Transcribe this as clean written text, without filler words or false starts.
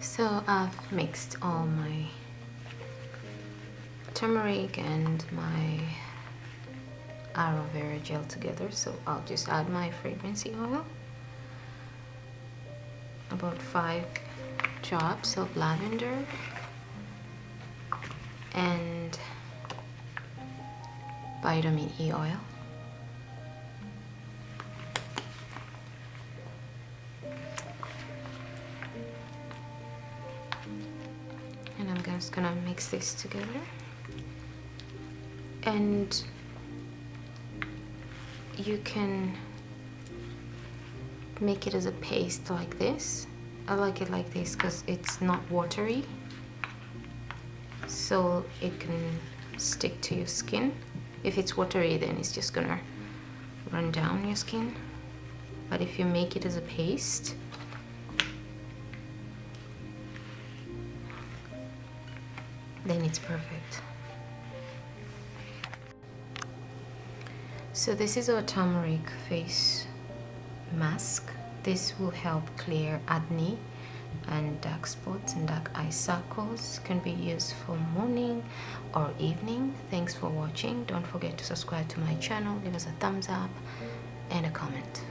So I've mixed all my turmeric and my aloe vera gel together, so I'll just add my fragrancy oil, about 5 drops of lavender and vitamin E oil. And I'm just gonna mix this together, and you can make it as a paste like this. I like it like this because it's not watery, so it can stick to your skin. If it's watery, then it's just gonna run down your skin, but if you make it as a paste, then it's perfect. So this is our turmeric face mask. This will help clear acne and dark spots and dark eye circles. Can be used for morning or evening. Thanks for watching. Don't forget to subscribe to my channel, give us a thumbs up and a comment.